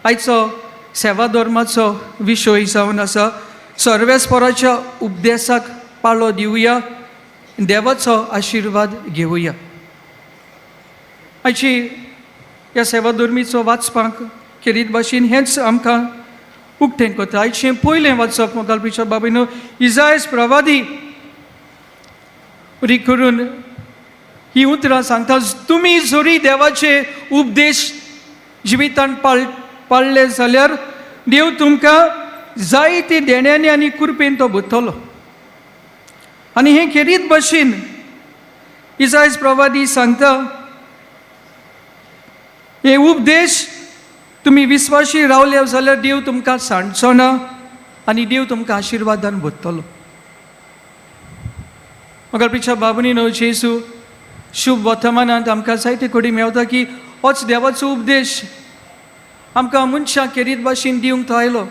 आयचो सेवा धर्माचो विशय जावन आसा. सर्वेस्पराच्या उपदेशाक पाळो दिवया, देवाचो आशिर्वाद घेवया. आयची ह्या सेवा धर्मीचो वाचपाक खेरीत भाशेन हेंच आमकां उक्तें करता. आयचें पयलें वाचप म्हाका पिशा बाबीनो इसायास प्रवादी बरी करून ही उतरां सांगता. तुमी जरी देवाचे उपदेश जिवितांत पाळले जाल्यार देव तुमकां जायते देण्यांनी आनी कृपेन तो भरतलो. आनी हे खेरीत भाशेन इसायास प्रवादी सांगता, हे उपदेश तुमी विस्वाशी रावले जाल्यार देव तुमकां सांडचो ना आनी देव तुमकां आशिर्वादान भरतलो. म्हाका पिच्या बाबुनी न्हू जेजू शुभ वर्तमानांत आमकां जायते कडेन मेवता की होच देवाचो उपदेश आमकां मनशाक खेरीत भाशेन दिवंक तो आयलो.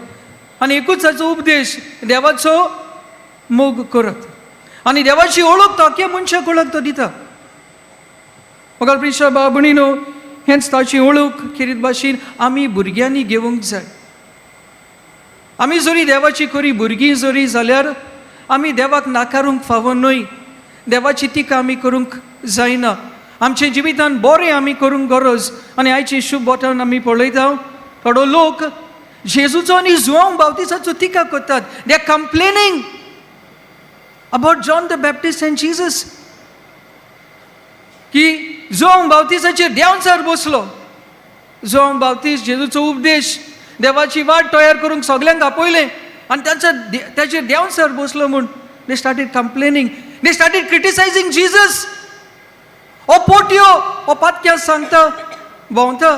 आनी एकूच हाचो उपदेश देवाचो मोग करत आनी देवाची ओळख तो आख्या मनशाक ओळख तो दिता. म्हाका पिच्या बाबुनी न्हू हेंच ताची ओळख खेरीत भाशेन आमी भुरग्यांनी घेवंक जाय. आमी जरी देवाची खरी भुरगीं जरी जाल्यार आमी देवाक नाकारूंक फावो न्हय. देवाची टिका आमी करूंक जायना. आमचे जिवितांत बरें आमी करूंक गरज. आनी आयची शुभ वटान आमी पळयता थोडो लोक जेजूचो आनी जुआंव बावतिसाचो टिका करतात. They are complaining about John the Baptist end Jesus की जुआंव बावतिसाचेर देंवचार बसलो. जुआंव बावतिस्ट जेजूचो उपदेश देवाची वाट तयार करूंक सगल्यांक आपयलें आनी ताचेर देंवचार बसलो म्हूण they started complaining. They started criticising Jesus. ओ पोट्यो ओ पातक्यां सांगता भोंवता.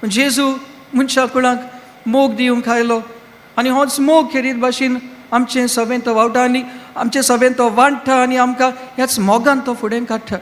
जेजू मनशा कुळाक मोग दिवंक आयलो आनी होच मोग खेरीत भाशेन आमचे सभेन तो वावटा आनी आमचे सभेन तो वाडटा आनी आमकां ह्याच मोगान तो फुडें काडटा.